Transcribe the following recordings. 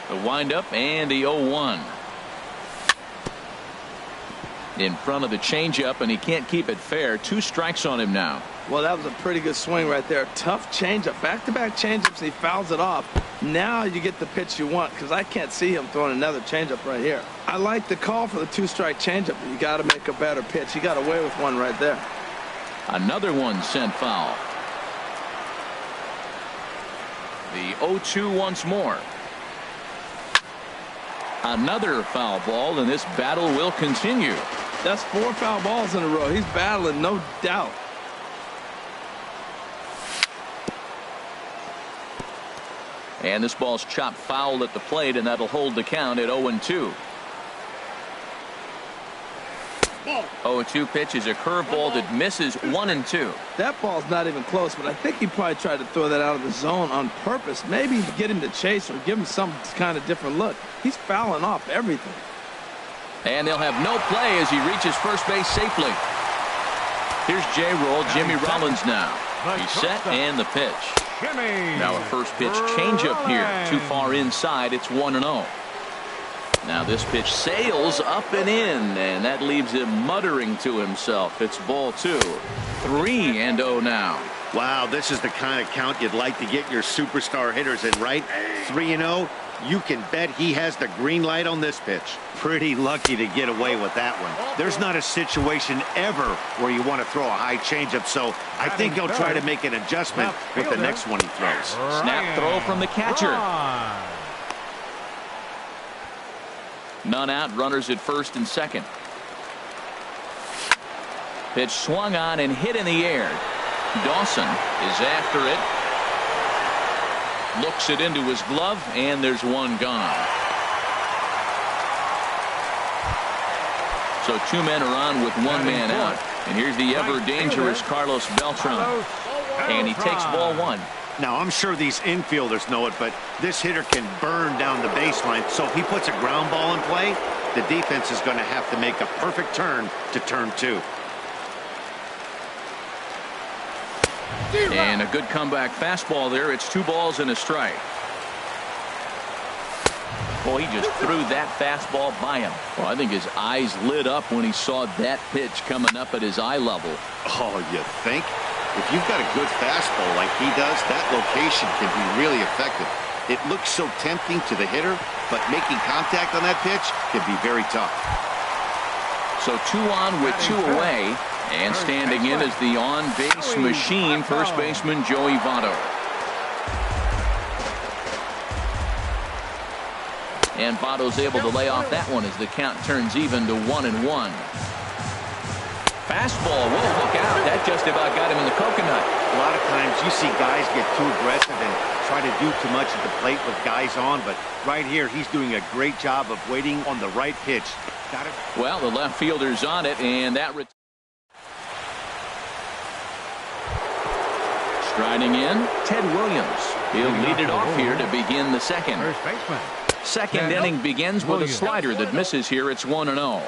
The windup and the 0-1. In front of the changeup, and he can't keep it fair. 2 strikes on him now. Well, that was a pretty good swing right there. Tough changeup. Back-to-back changeups, and he fouls it off. Now you get the pitch you want, because I can't see him throwing another changeup right here. I like the call for the 2-strike changeup, but you got to make a better pitch. He got away with one right there. Another one sent foul. The 0-2 once more. Another foul ball, and this battle will continue. That's 4 foul balls in a row. He's battling, no doubt. And this ball's chopped foul at the plate, and that'll hold the count at 0-2. 0-2 pitch is a curveball that misses 1-2. That ball's not even close, but I think he probably tried to throw that out of the zone on purpose. Maybe get him to chase or give him some kind of different look. He's fouling off everything. And they'll have no play as he reaches first base safely. Here's J-Roll, Jimmy Rollins now. He's set and the pitch. Now a first pitch changeup here. Too far inside. It's 1-0. Now this pitch sails up and in, and that leaves him muttering to himself. It's ball 2. 3-0 now. Wow, this is the kind of count you'd like to get your superstar hitters in, right? 3-0. You can bet he has the green light on this pitch. Pretty lucky to get away with that one. There's not a situation ever where you want to throw a high changeup, so I think he'll try to make an adjustment with the next one he throws. Snap throw from the catcher. None out, runners at first and second. Pitch swung on and hit in the air. Dawson is after it. Looks it into his glove, and there's one gone. So 2 men are on with 1 man out. And here's the ever-dangerous Carlos Beltran. And he takes ball 1. Now, I'm sure these infielders know it, but this hitter can burn down the baseline. So if he puts a ground ball in play, the defense is going to have to make a perfect turn to turn 2. And a good comeback fastball there. It's 2 balls and a strike. Boy, he just threw that fastball by him. Well, I think his eyes lit up when he saw that pitch coming up at his eye level. Oh, you think? If you've got a good fastball like he does, that location can be really effective. It looks so tempting to the hitter, but making contact on that pitch can be very tough. So 2 on with 2 away. And standing in is the on-base machine, first baseman Joey Votto. And Votto's able to lay off that one as the count turns even to 1-1. Fastball, whoa, look out. That just about got him in the coconut. A lot of times you see guys get too aggressive and try to do too much at the plate with guys on, but right here he's doing a great job of waiting on the right pitch. Got it. Well, the left fielder's on it, and that striding in, Ted Williams. He'll lead it off here to begin the second. First baseman. Second inning begins with a slider that misses here. It's 1-0.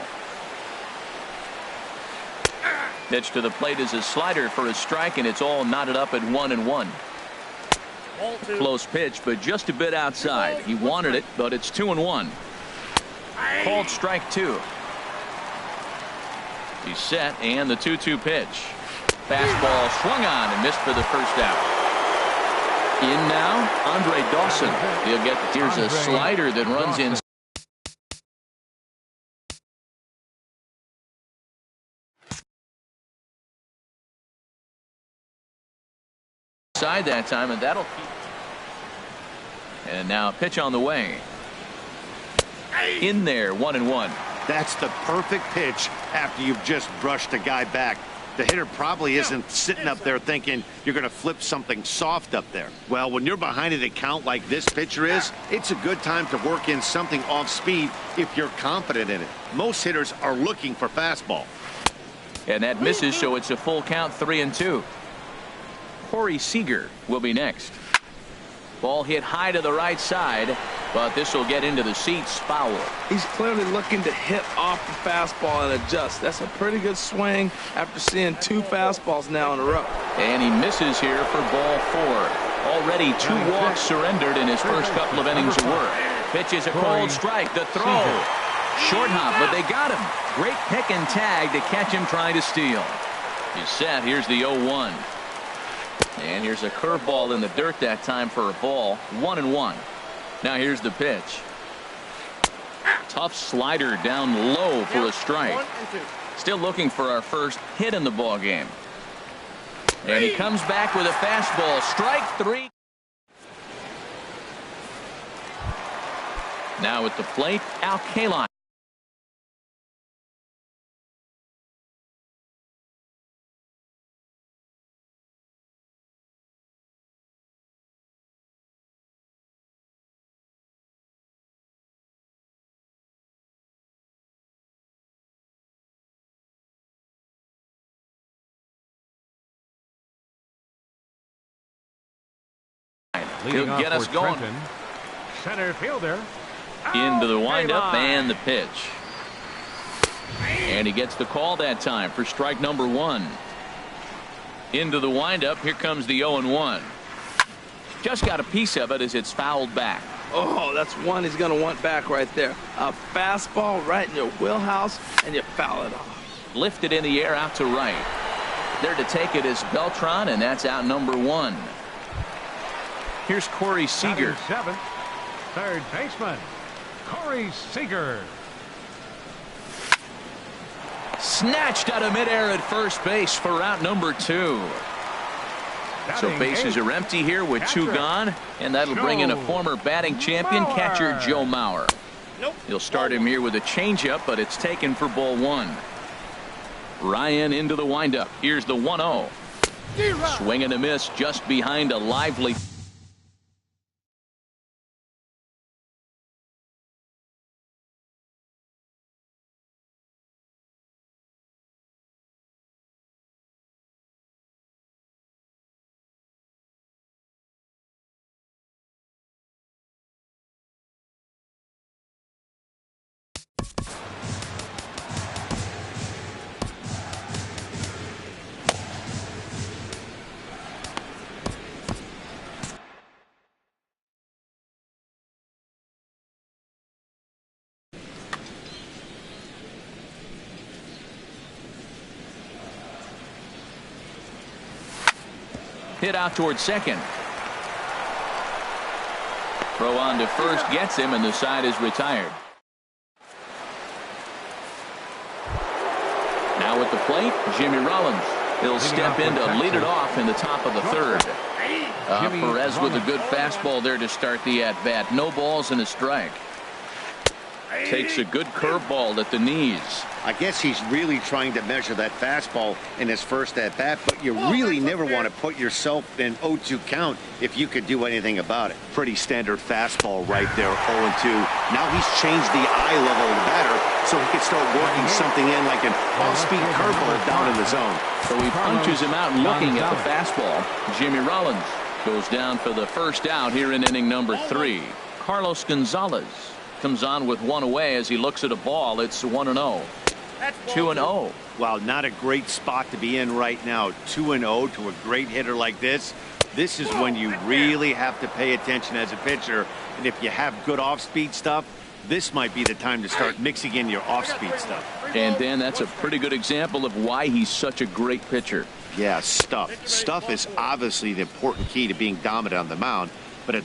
Pitch to the plate is a slider for a strike, and it's all knotted up at 1-1. Close pitch, but just a bit outside. He wanted it, but it's 2-1. Called strike 2. He's set, and the 2-2 pitch. Fastball swung on and missed for the first out. In now, Andre Dawson. He'll get the, here's a slider that runs in. Side that time, and that'll keep. And now a pitch on the way. In there, 1-1. That's the perfect pitch after you've just brushed a guy back. The hitter probably isn't sitting up there thinking you're going to flip something soft up there. Well, when you're behind an account like this pitcher is, it's a good time to work in something off speed if you're confident in it. Most hitters are looking for fastball. And that misses, so it's a full count, 3-2. Corey Seager will be next. Ball hit high to the right side, but this will get into the seats, foul. He's clearly looking to hit off the fastball and adjust. That's a pretty good swing after seeing 2 fastballs now in a row. And he misses here for ball 4. Already 2 walks surrendered in his first couple of innings of work. Pitch is a cold strike. The throw. Short hop, but they got him. Great pick and tag to catch him trying to steal. He's set. Here's the 0-1. And here's a curveball in the dirt that time for a ball. 1-1. Now here's the pitch. Tough slider down low for a strike. Still looking for our first hit in the ball game. And he comes back with a fastball. Strike 3. Now at the plate, Al Kaline. He'll get us going. Center fielder. Into the windup and the pitch. And he gets the call that time for strike number 1. Into the windup. Here comes the 0-1. Just got a piece of it as it's fouled back. Oh, that's one he's going to want back right there. A fastball right in your wheelhouse, and you foul it off. Lifted in the air out to right. There to take it is Beltran, and that's out number 1. Here's Corey Seager. Seventh, third baseman, Corey Seager. Snatched out of midair at first base for out number 2. So bases are empty here with 2 gone, and that'll bring in a former batting champion, catcher Joe Mauer. He'll start him here with a changeup, but it's taken for ball 1. Ryan into the windup. Here's the 1-0. Swing and a miss just behind a lively. Hit out towards second. Throw on to first gets him, and the side is retired. Now at the plate, Jimmy Rollins. He'll step in to lead it off in the top of the third. Perez with a good fastball there to start the at-bat. No balls and a strike. Takes a good curveball at the knees. I guess he's really trying to measure that fastball in his first at-bat, but you really never want to put yourself in 0-2 count if you could do anything about it. Pretty standard fastball right there, 0-2. Now he's changed the eye level of the batter so he can start working something in like an off-speed curveball down in the zone. So he punches him out looking at the fastball. Jimmy Rollins goes down for the first out here in inning number 3. Carlos Gonzalez comes on with 1 away as he looks at a ball. It's 1-0. 2-0. Wow, not a great spot to be in right now. 2-0 to a great hitter like this. This is when you really have to pay attention as a pitcher. And if you have good off-speed stuff, this might be the time to start mixing in your off-speed stuff. And Dan, that's a pretty good example of why he's such a great pitcher. Yeah, stuff. Stuff is obviously the important key to being dominant on the mound, but at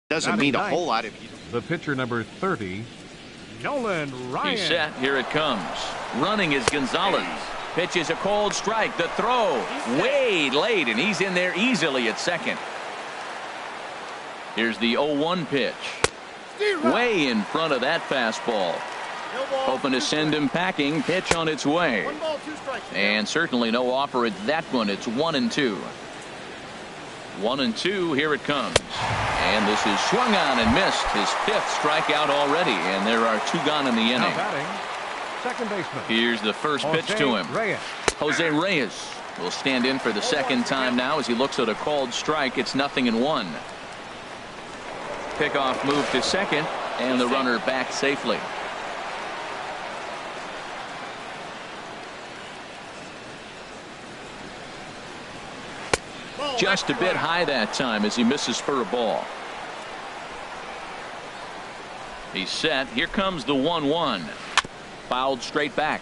doesn't mean a whole lot if you don't. The pitcher number 30, Nolan Ryan. He's set. Here it comes. Running is Gonzalez. Pitch is a cold strike. The throw way late, and he's in there easily at second. Here's the 0-1 pitch. Way in front of that fastball. Hoping to send him packing. Pitch on its way. And certainly no offer at that one. It's 1-2. 1-2. Here it comes. And this is swung on and missed. His 5th strikeout already. And there are 2 gone in the inning. second baseman. Here's the first pitch to him. Reyes. Jose Reyes will stand in for the second time now as he looks at a called strike. It's 0-1. Pickoff move to second, and the runner back safely. Just a bit high that time as he misses for a ball. He's set. Here comes the 1-1. Fouled straight back.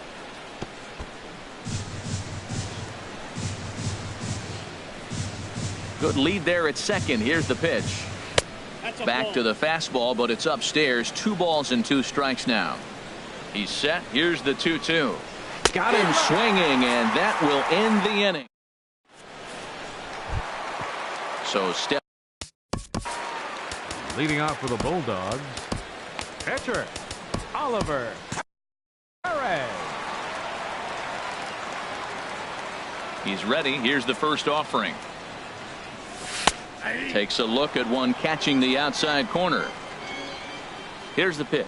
Good lead there at second. Here's the pitch. Back to the fastball, but it's upstairs. 2 balls and 2 strikes now. He's set. Here's the 2-2. Got him swinging, and that will end the inning. So step. Leading off for the Bulldogs, pitcher Oliver Perez. He's ready. Here's the first offering. Takes a look at one catching the outside corner. Here's the pitch.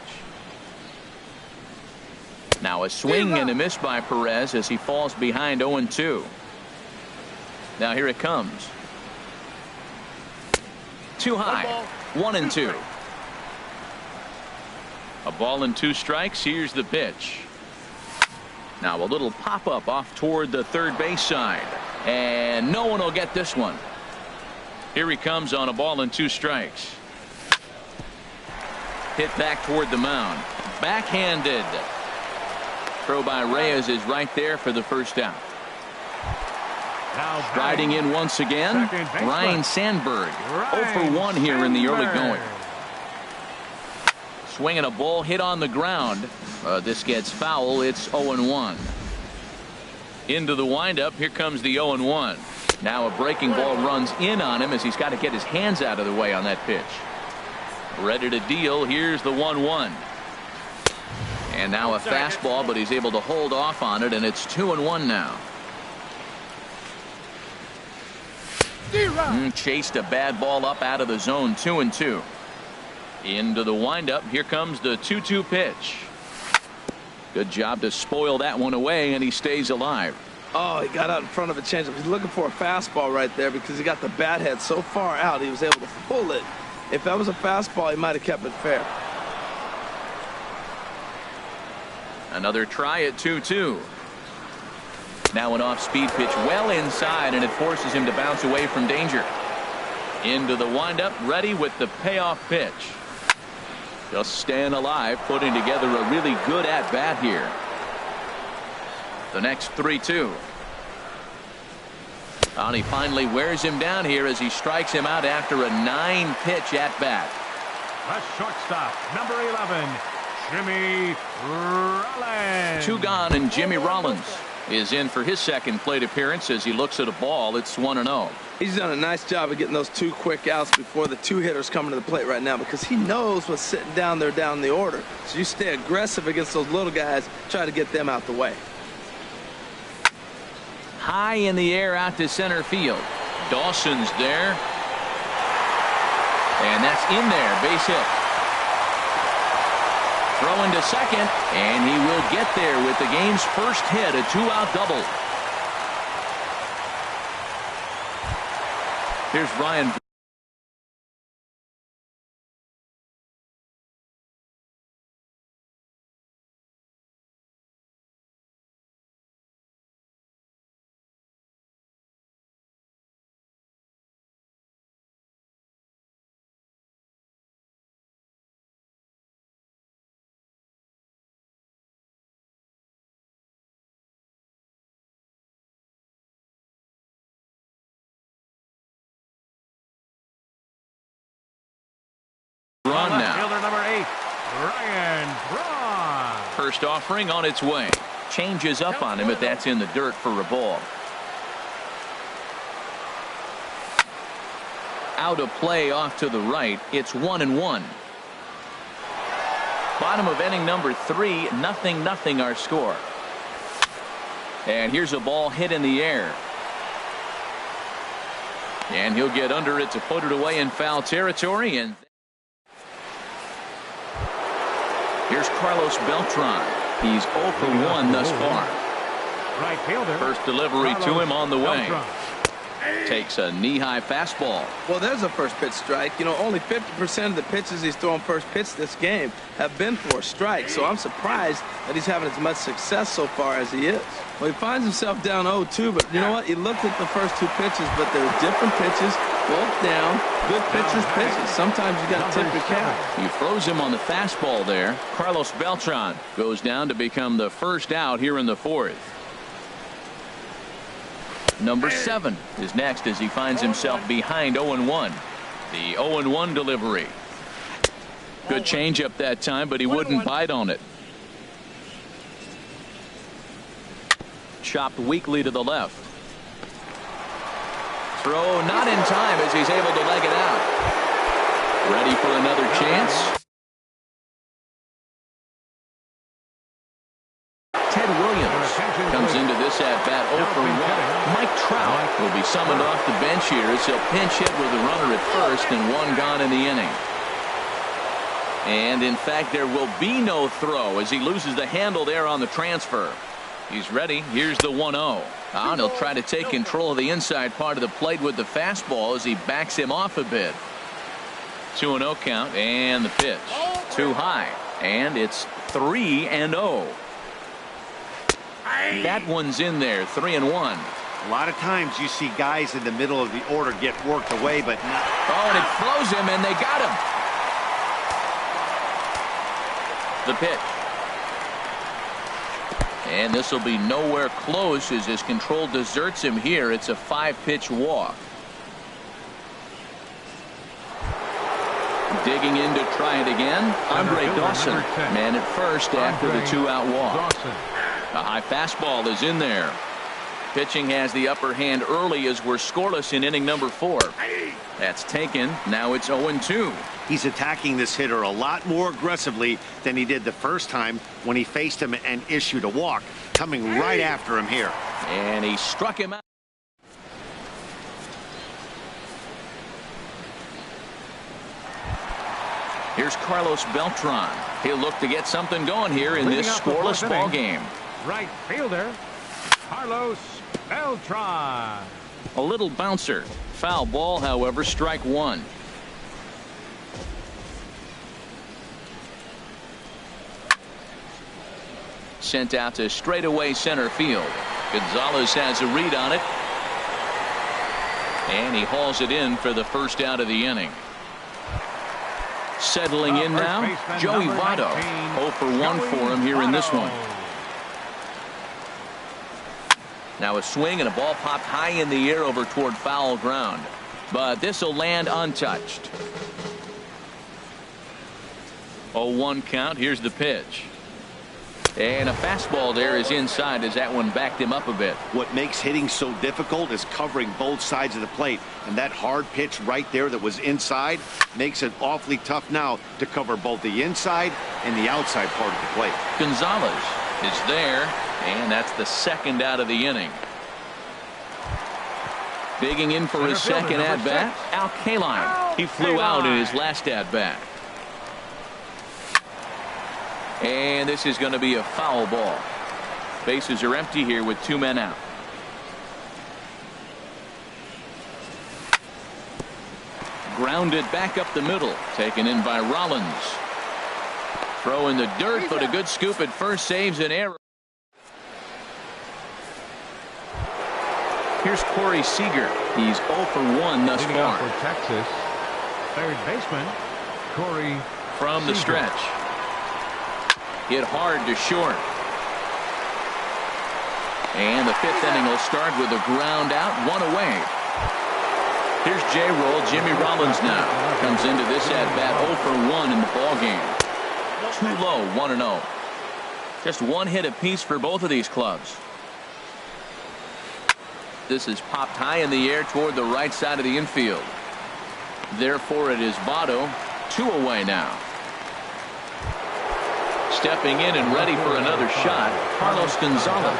Now a swing and a miss by Perez as he falls behind 0-2. Now here it comes. Too high. 1-2. A ball and 2 strikes. Here's the pitch. Now a little pop-up off toward the third base side. And no one will get this one. Here he comes on a ball and 2 strikes. Hit back toward the mound. Backhanded. Throw by Reyes is right there for the first out. Striding in once again, Ryan Sandberg. 0 for 1 here in the early going. Swinging a ball hit on the ground. This gets foul. It's 0-1. Into the windup. Here comes the 0-1. Now a breaking ball runs in on him as he's got to get his hands out of the way on that pitch. Ready to deal. Here's the 1-1. And now a fastball, but he's able to hold off on it, and it's 2-1 now. Chased a bad ball up out of the zone. 2-2. Into the windup. Here comes the 2-2 pitch. Good job to spoil that one away, and he stays alive. Oh, he got out in front of a changeup. He's looking for a fastball right there because he got the bat head so far out he was able to pull it. If that was a fastball, he might have kept it fair. Another try at 2-2. Now an off-speed pitch well inside, and it forces him to bounce away from danger. Into the windup, ready with the payoff pitch. Just staying alive, putting together a really good at-bat here. The next 3-2. And he finally wears him down here as he strikes him out after a 9-pitch at-bat. The shortstop, number 11, Jimmy Rollins. 2 gone, and Jimmy Rollins is in for his second plate appearance as he looks at a ball. It's 1-0. He's done a nice job of getting those 2 quick outs before the 2 hitters coming to the plate right now because he knows what's sitting down there down the order. So you stay aggressive against those little guys, try to get them out the way. High in the air out to center field. Dawson's there. And that's in there. Base hit. Throwing to second, and he will get there with the game's first hit, a 2-out double. Here's Ryan. Run now. Fielder number 8, Ryan Braun. First offering on its way. Changes up on him, but that's in the dirt for a ball. Out of play off to the right. It's 1-1. Bottom of inning number 3. 0-0 our score. And here's a ball hit in the air. And he'll get under it to put it away in foul territory. And here's Carlos Beltran. He's 0 for 1 thus far. Right fielder. First delivery to him on the way. Takes a knee-high fastball. Well, there's a first pitch strike. You know, only 50% of the pitches he's throwing first pitch this game have been for a strike. So I'm surprised that he's having as much success so far as he is. Well, he finds himself down 0-2, but you know what? He looked at the first two pitches, but they're different pitches, both down. Good pitchers pitches. Sometimes you got to tip your cap. He throws him on the fastball there. Carlos Beltran goes down to become the first out here in the fourth. Number 7 is next as he finds himself behind 0-1. The 0-1 delivery. Good changeup that time, but he wouldn't bite on it. Chopped weakly to the left. Throw not in time as he's able to leg it out. Ready for another chance. Ted Williams comes into this at-bat 0 for 1. Mike Trout will be summoned off the bench here as he'll pinch hit with a runner at first and 1 gone in the inning. And in fact, there will be no throw as he loses the handle there on the transfer. He's ready. Here's the 1-0. And he'll try to take control of the inside part of the plate with the fastball as he backs him off a bit. 2-0 count and the pitch. Too high. And it's 3-0. That one's in there. 3-1. A lot of times you see guys in the middle of the order get worked away, but not. Oh, and it throws him, and they got him. The pitch. And this will be nowhere close as his control deserts him here. It's a 5-pitch walk. Digging in to try it again. Andre Dawson, man at first after the 2-out walk. A high fastball is in there. Pitching has the upper hand early as we're scoreless in inning number 4. That's taken. Now it's 0-2. He's attacking this hitter a lot more aggressively than he did the first time when he faced him and issued a walk. Coming right after him here. And he struck him out. Here's Carlos Beltran. He'll look to get something going here in this scoreless ball game. Right fielder, Carlos Beltran. A little bouncer. Foul ball, however, strike 1. Sent out to straightaway center field. Gonzalez has a read on it. And he hauls it in for the first out of the inning. Settling in now, Joey Votto. 0 for 1 for him here in this one. Now a swing and a ball popped high in the air over toward foul ground. But this will land untouched. 0-1 count. Here's the pitch. And a fastball there is inside as that one backed him up a bit. What makes hitting so difficult is covering both sides of the plate. And that hard pitch right there that was inside makes it awfully tough now to cover both the inside and the outside part of the plate. Gonzalez is there, and that's the second out of the inning. Digging in for his second at-bat, Al Kaline. He flew out in his last at-bat. And this is going to be a foul ball. Bases are empty here with 2 men out. Grounded back up the middle. Taken in by Rollins. Throw in the dirt, but a good scoop at first saves an error. Here's Corey Seager. He's 0 for 1 thus far. For Texas, third baseman Corey from the stretch. Hit hard to short. And the 5th inning will start with a ground out, 1 away. Here's J-Roll. Jimmy Rollins now comes into this at-bat 0 for 1 in the ball game. Too low, 1-0. Just 1 hit apiece for both of these clubs. This is popped high in the air toward the right side of the infield. Therefore, it is Votto. 2 away now. Stepping in and ready for another shot, Carlos Gonzalez.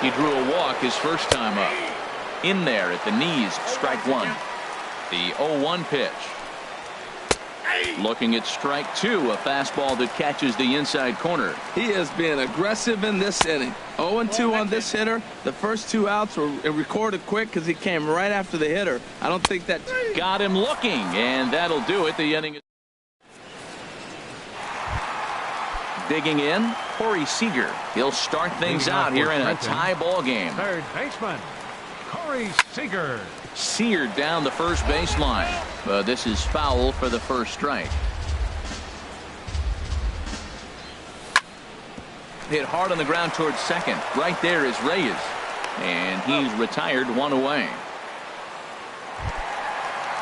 He drew a walk his first time up. In there at the knees, strike 1. The 0-1 pitch. Looking at strike two, a fastball that catches the inside corner. He is being aggressive in this inning. 0-2 on this hitter. The first 2 outs were recorded quick because he came right after the hitter. I don't think that got him looking, and that'll do it. The inning is digging in. Corey Seager. He'll start things out here in a tie ball game. Third baseman, Corey Seager. Seared down the first baseline. This is foul for the first strike. Hit hard on the ground towards second. Right there is Reyes. And he's retired, 1 away.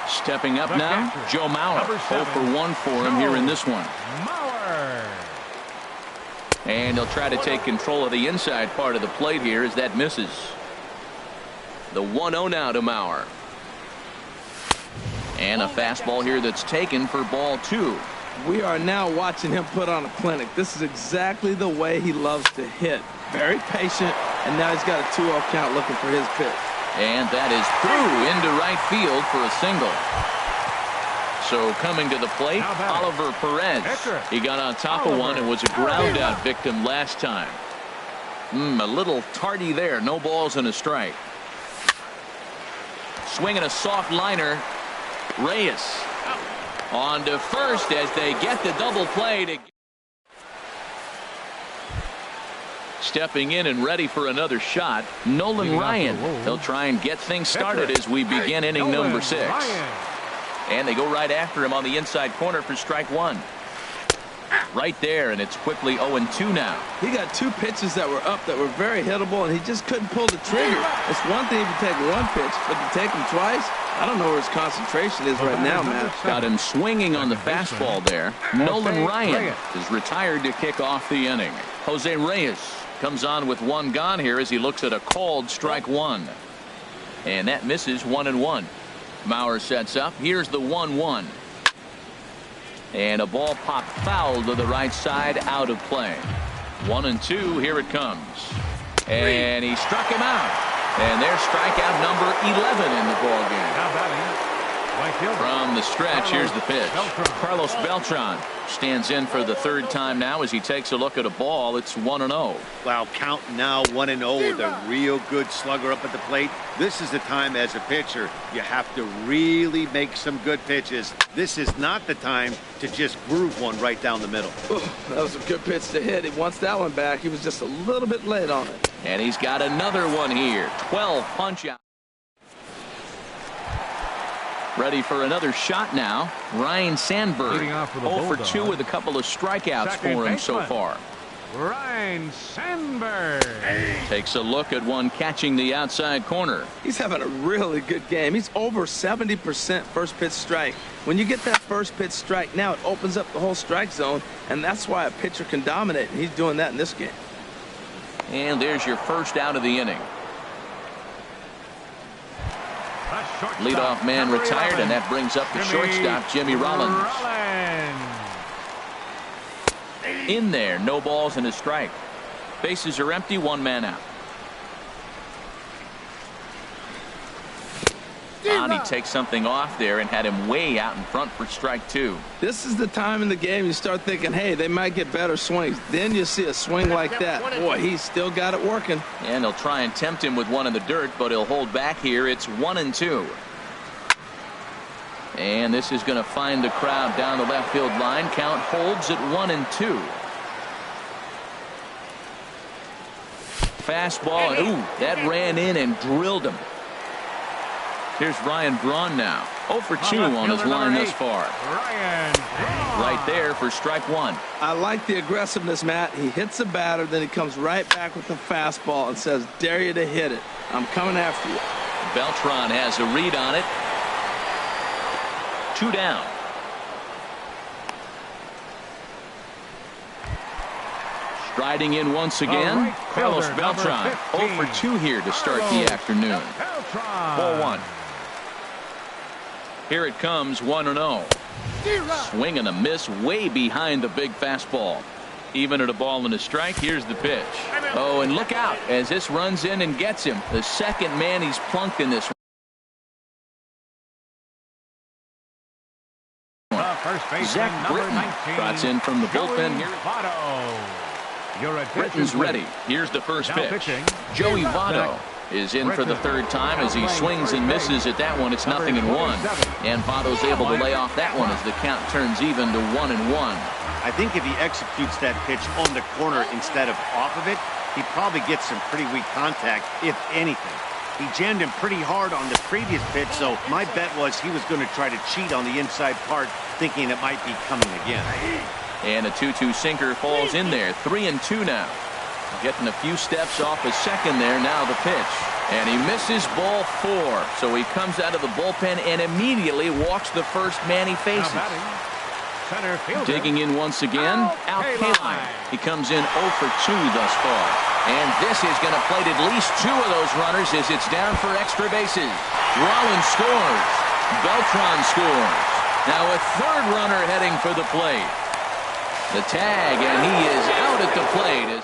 Stepping up now, Joe Mauer. 0 for 1 for him here in this one. Mauer. And he'll try to take control of the inside part of the plate here as that misses. The 1-0 now to Mauer. And a fastball here that's taken for ball 2. we are now watching him put on a clinic. This is exactly the way he loves to hit. Very patient, and now he's got a 2-0 count looking for his pitch. And that is through into right field for a single. So coming to the plate, Oliver Perez. He got on top of one and was a ground out victim last time. A little tardy there. No balls and a strike. Swinging a soft liner. Reyes on to first as they get the double play to stepping in and ready for another shot. Nolan Ryan. He'll try and get things started as we begin inning number 6. And they go right after him on the inside corner for strike one. Right there, and it's quickly 0-2 now. He got 2 pitches that were up that were very hittable, and he just couldn't pull the trigger. It's one thing if you take 1 pitch, but to take him twice, I don't know where his concentration is right now, man. Got him swinging on the fastball there. Nolan Ryan is retired to kick off the inning. Jose Reyes comes on with 1 gone here as he looks at a called strike 1. And that misses 1-1. Mauer sets up. Here's the 1-1. And a ball popped foul to the right side, out of play. 1-2. Here it comes. And he struck him out. And there's strikeout number 11 in the ball game. From the stretch, here's the pitch. Carlos Beltran stands in for the 3rd time now as he takes a look at a ball. It's 1-0. Wow, count now 1-0 with a real good slugger up at the plate. This is the time as a pitcher you have to really make some good pitches. This is not the time to just groove one right down the middle. That was a good pitch to hit. He wants that one back. He was just a little bit late on it. And he's got another one here. 12 punch out. Ready for another shot now. Ryan Sandberg. 0 for 2 with a couple of strikeouts for him so far. Ryan Sandberg takes a look at one catching the outside corner. He's having a really good game. He's over 70% first pitch strike. When you get that first pitch strike, now it opens up the whole strike zone, and that's why a pitcher can dominate, and he's doing that in this game. And there's your first out of the inning. Leadoff man retired, and that brings up the shortstop, Jimmy Rollins. In there, no balls and a strike. Bases are empty, 1 man out. And he takes something off there and had him way out in front for strike 2. This is the time in the game you start thinking, hey, they might get better swings. Then you see a swing like that. Boy, he's still got it working. And they'll try and tempt him with one in the dirt, but he'll hold back here. It's 1-2. And this is going to find the crowd down the left field line. Count holds at 1-2. Fastball, and ooh, that ran in and drilled him. Here's Ryan Braun now. 0 for 2 on his line thus far. Right there for strike 1. I like the aggressiveness, Matt. He hits a batter, then he comes right back with the fastball and says, dare you to hit it. I'm coming after you. Beltran has a read on it. 2 down. Striding in once again, Carlos Beltran. 0 for 2 here to start the afternoon. Ball 1. Here it comes, 1-0. Swing and a miss way behind the big fastball. Even at a ball and a strike, here's the pitch. Oh, and look out as this runs in and gets him. The second man he's plunked in this one. Zach Britton trots in from the bullpen here. Britton's ready. Here's the first pitch. Joey Votto is in for the third time as he swings and misses at that one. It's 0-1. And Votto's able to lay off that one as the count turns even to 1-1. I think if he executes that pitch on the corner instead of off of it, he probably gets some pretty weak contact, if anything. He jammed him pretty hard on the previous pitch, so my bet was he was going to try to cheat on the inside part, thinking it might be coming again. And a 2-2 sinker falls in there. 3-2 now. Getting a few steps off his second there. Now the pitch. And he misses ball 4. So he comes out of the bullpen and immediately walks the first man he faces. Digging in once again, Al Kaline. He comes in 0 for 2 thus far. And this is going to plate at least 2 of those runners as it's down for extra bases. Rollins scores. Beltran scores. Now a third runner heading for the plate. The tag, and he is out at the plate.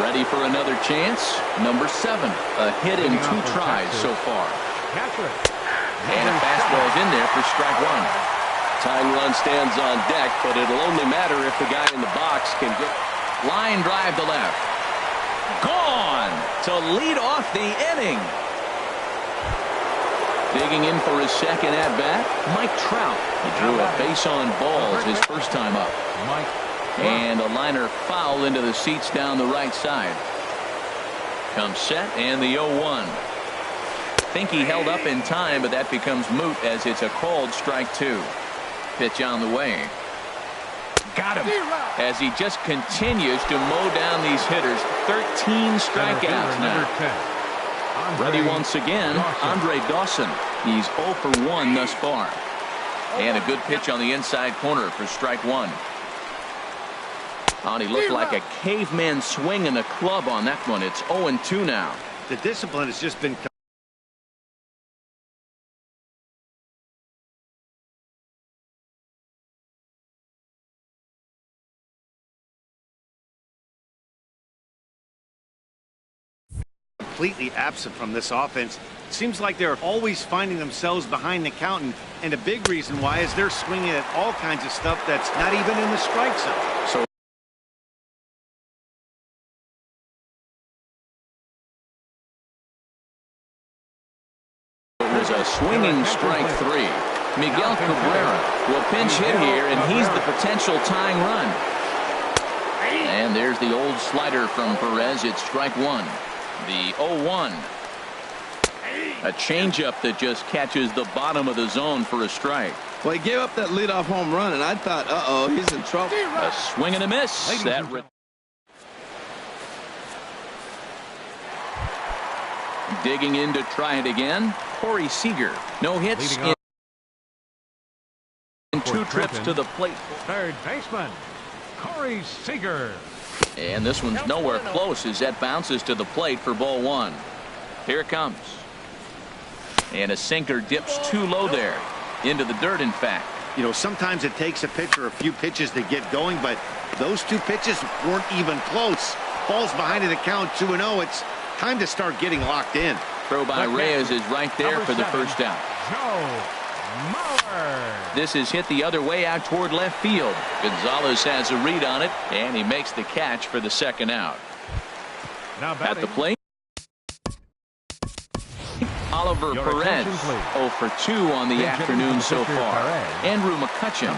Ready for another chance. Number 7. A hit in 2 tries so far. And a fastball's in there for strike 1. Tying run stands on deck, but it'll only matter if the guy in the box can get. Line drive to left. Gone to lead off the inning. Digging in for his second at-bat, Mike Trout. He drew a base on balls his first time up. And a liner foul into the seats down the right side. Comes set and the 0-1. Think he held up in time, but that becomes moot as it's a called strike 2. Pitch on the way. Got him as he just continues to mow down these hitters. 13 strikeouts now. Ready once again, Andre Dawson. He's 0 for 1 thus far. And a good pitch on the inside corner for strike 1. Oh, he looked like a caveman swinging a club on that one. It's 0-2 now. The discipline has just been. Completely absent from this offense. Seems like they're always finding themselves behind the count, and a big reason why is they're swinging at all kinds of stuff that's not even in the strike zone. So it was a swinging strike 3. Miguel Cabrera will pinch hit here, and he's the potential tying run. And there's the old slider from Perez. It's strike 1. The 0-1. A changeup that just catches the bottom of the zone for a strike. Well, he gave up that leadoff home run, and I thought, uh-oh, he's in trouble. A swing and a miss. Digging in to try it again. Corey Seager. No hits in 2 trips to the plate. Third baseman, Corey Seager. And this one's nowhere close as that bounces to the plate for ball 1. Here it comes. And a sinker dips too low there. Into the dirt, in fact. You know, sometimes it takes a pitcher a few pitches to get going, but those 2 pitches weren't even close. Ball's behind in the count 2-0. It's time to start getting locked in. Throw by Reyes is right there for the first out. This is hit the other way out toward left field. Gonzalez has a read on it, and he makes the catch for the second out. At the plate, Oliver Perez, 0 for 2 on the afternoon so far. Andrew McCutchen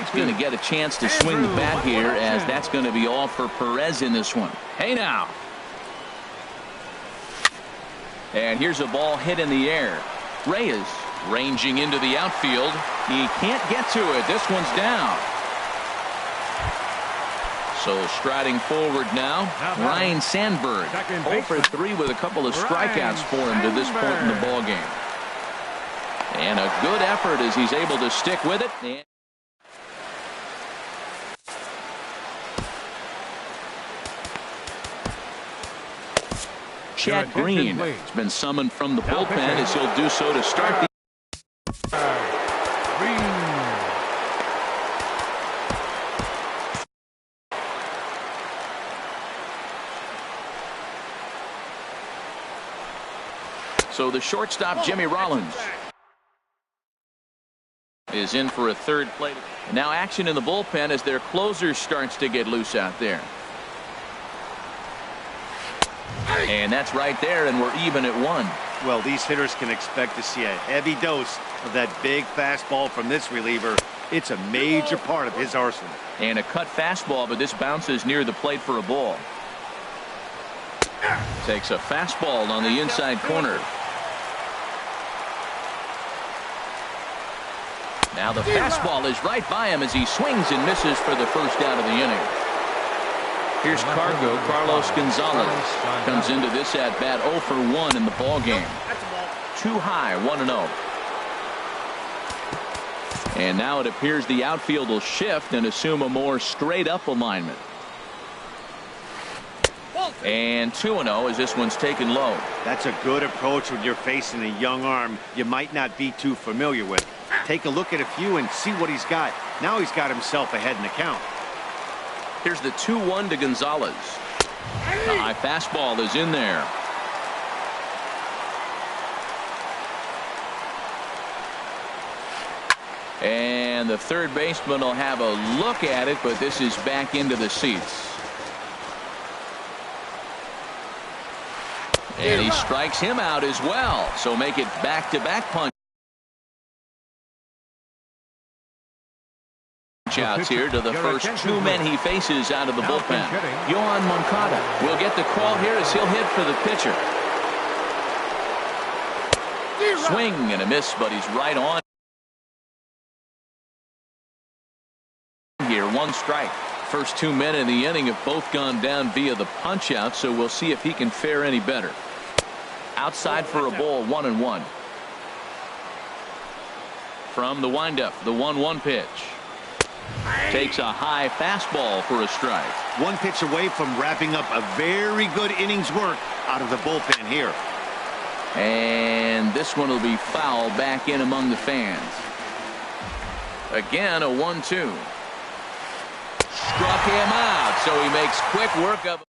is going to get a chance to swing the bat here, as that's going to be all for Perez in this one. Hey now. And here's a ball hit in the air. Reyes ranging into the outfield. He can't get to it. This one's down. So striding forward now, Ryan Sandberg. 0 for 3 with a couple of strikeouts for him to this point in the ballgame. And a good effort as he's able to stick with it. Chad Green has been summoned from the bullpen as he'll do so to start the So the shortstop, Jimmy Rollins, is in for a third plate. Now action in the bullpen as their closer starts to get loose out there. And that's right there, and we're even at 1. Well, these hitters can expect to see a heavy dose of that big fastball from this reliever. It's a major part of his arsenal. And a cut fastball, but this bounces near the plate for a ball. Takes a fastball on the inside corner. Now the fastball is right by him as he swings and misses for the first out of the inning. Here's Carlos Gonzalez. Comes into this at bat 0 for 1 in the ball game. Too high, 1-0. And now it appears the outfield will shift and assume a more straight up alignment. And 2-0 as this one's taken low. That's a good approach when you're facing a young arm you might not be too familiar with. Take a look at a few and see what he's got. Now he's got himself ahead in the count. Here's the 2-1 to Gonzalez. The high fastball is in there. And the third baseman will have a look at it, but this is back into the seats. And he strikes him out as well. So make it back-to-back punch outs here to the first 2 men he faces out of the bullpen. Yohan Moncada will get the call here as he'll hit for the pitcher. Swing and a miss, but he's right on here. 1 strike. First 2 men in the inning have both gone down via the punch out, so we'll see if he can fare any better. Outside for a ball, 1-1. From the windup, the 1-1 pitch. Takes a high fastball for a strike. 1 pitch away from wrapping up a very good innings work out of the bullpen here. And this one will be foul back in among the fans. Again, a 1-2. Struck him out, so he makes quick work of it.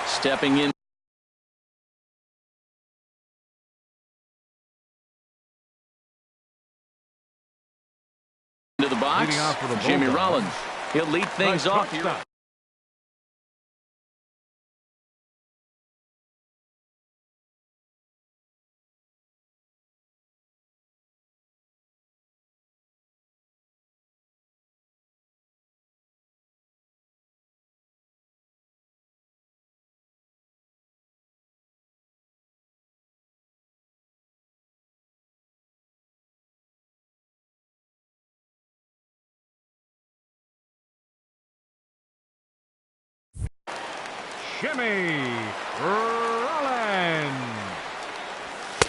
Stepping in to the box, Jimmy Rollins. He'll lead things off here. Jimmy Rollins.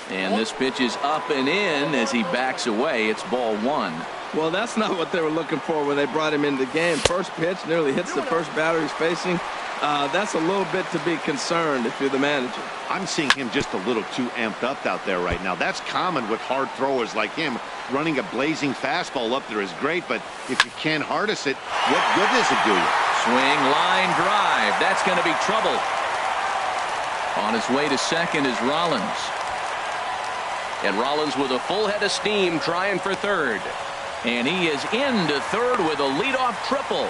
And this pitch is up and in as he backs away. It's ball 1. Well, that's not what they were looking for when they brought him into the game. First pitch nearly hits the first batter he's facing. That's a little bit to be concerned if you're the manager. I'm seeing him just a little too amped up out there right now. That's common with hard throwers like him. Running a blazing fastball up there is great, but if you can't harness it, what good does it do you? Swing, line drive. That's going to be trouble. On his way to second is Rollins. And Rollins with a full head of steam trying for third. And he is into third with a leadoff triple.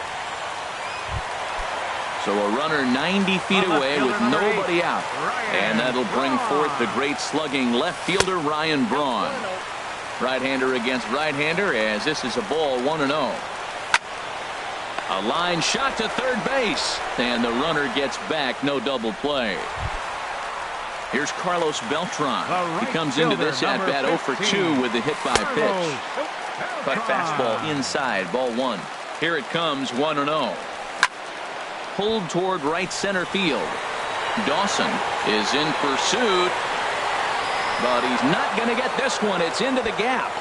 So a runner 90 feet away with nobody out. And that'll bring forth the great slugging left fielder Ryan Braun. Right-hander against right-hander as this is a ball 1-0. A line shot to third base. And the runner gets back. No double play. Here's Carlos Beltran. He comes into this at-bat 0 for 2 with the hit by pitch. Cut fastball inside, ball 1. Here it comes, 1-0. Pulled toward right center field. Dawson is in pursuit, but he's not going to get this one. It's into the gap.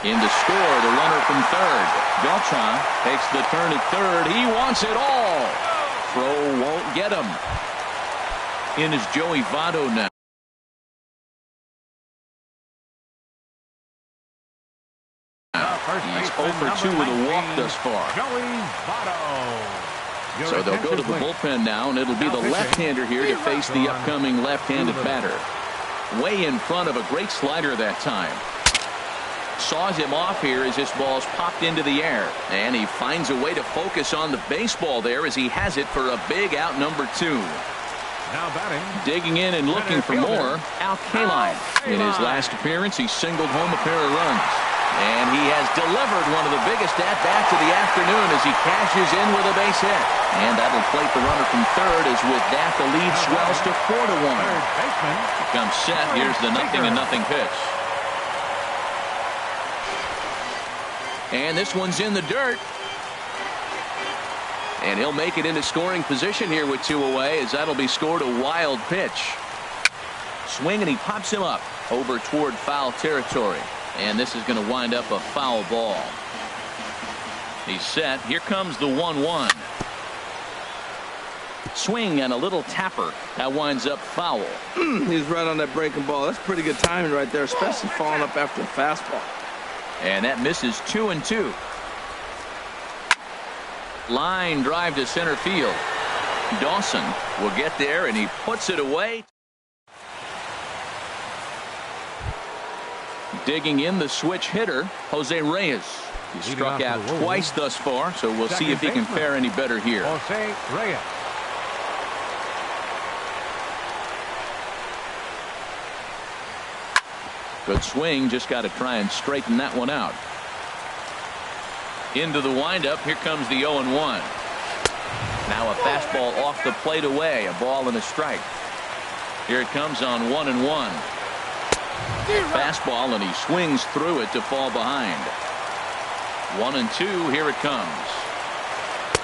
In to score, the runner from third. Beltran takes the turn at third. He wants it all. Throw won't get him. In is Joey Votto now. He's 0 for 2 with a walk thus far. Joey Votto. So they'll go to the bullpen now, and it'll be the left-hander here to face the upcoming left-handed batter. Way in front of a great slider that time. Saws him off here as this ball's popped into the air. And he finds a way to focus on the baseball there as he has it for a big out number 2. Now batting. Digging in and looking for more, Al Kaline. In his last appearance, he singled home a pair of runs. And he has delivered one of the biggest at-bats of the afternoon as he cashes in with a base hit. And that'll plate the runner from third as with that the lead swells to 4-1. He comes set. Here's the 0-0 pitch. And this one's in the dirt. And he'll make it into scoring position here with 2 away as that'll be scored a wild pitch. Swing and he pops him up over toward foul territory. And this is going to wind up a foul ball. He's set. Here comes the 1-1. Swing and a little tapper. That winds up foul. He's right on that breaking ball. That's pretty good timing right there, especially falling up after the fastball. And that misses 2-2. Line drive to center field. Dawson will get there, and he puts it away. Digging in the switch hitter, Jose Reyes. He struck out twice thus far, so we'll see if he can fare any better here. Jose Reyes. Good swing, just got to try and straighten that one out. Into the windup, here comes the 0-1. Now a fastball off the plate away, a ball and a strike. Here it comes on 1-1. Fastball, and he swings through it to fall behind. 1-2, here it comes.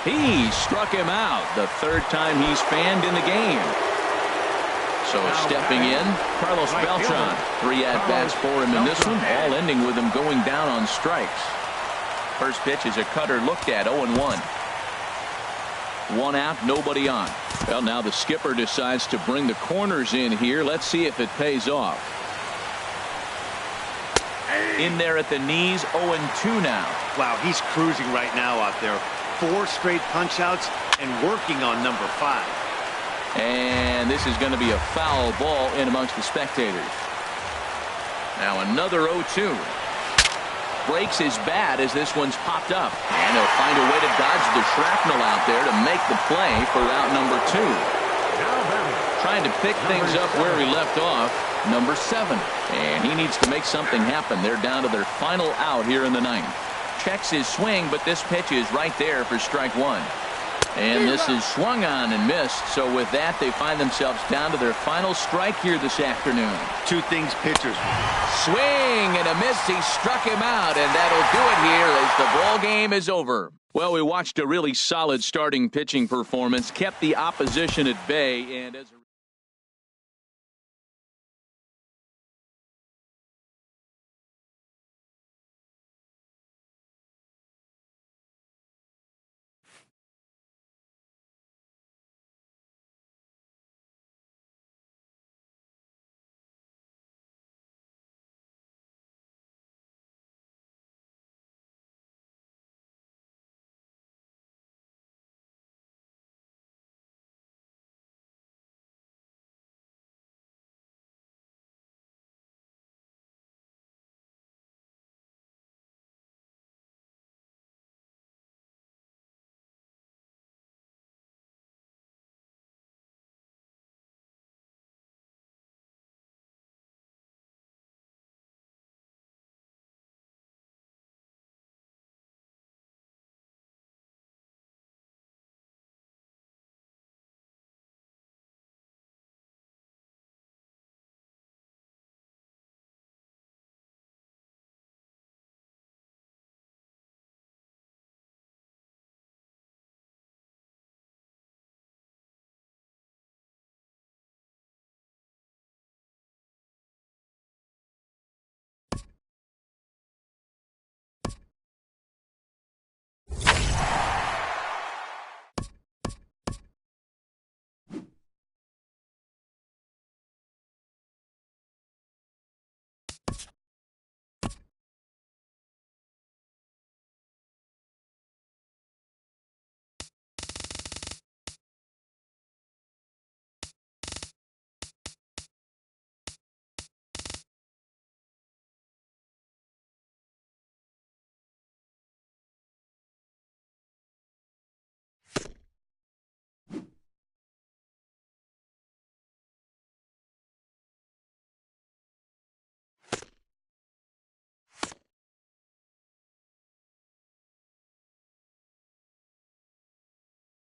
He struck him out the third time he's fanned in the game. So stepping in, Carlos Beltran. 3 at-bats for him in this one, all ending with him going down on strikes. First pitch is a cutter looked at, 0-1. 1 out, nobody on. Well, now the skipper decides to bring the corners in here. Let's see if it pays off. In there at the knees, 0-2 now. Wow, he's cruising right now out there. 4 straight punch-outs and working on number 5. And this is going to be a foul ball in amongst the spectators. Now another 0-2. Breaks his bat as this one's popped up. And he'll find a way to dodge the shrapnel out there to make the play for out number 2. Trying to pick things up where he left off, number 7. And he needs to make something happen. They're down to their final out here in the 9th. Checks his swing, but this pitch is right there for strike 1. And this is swung on and missed. So with that, they find themselves down to their final strike here this afternoon. 2 things pitchers. Swing and a miss. He struck him out, and that'll do it here as the ball game is over. Well, we watched a really solid starting pitching performance, kept the opposition at bay, and as a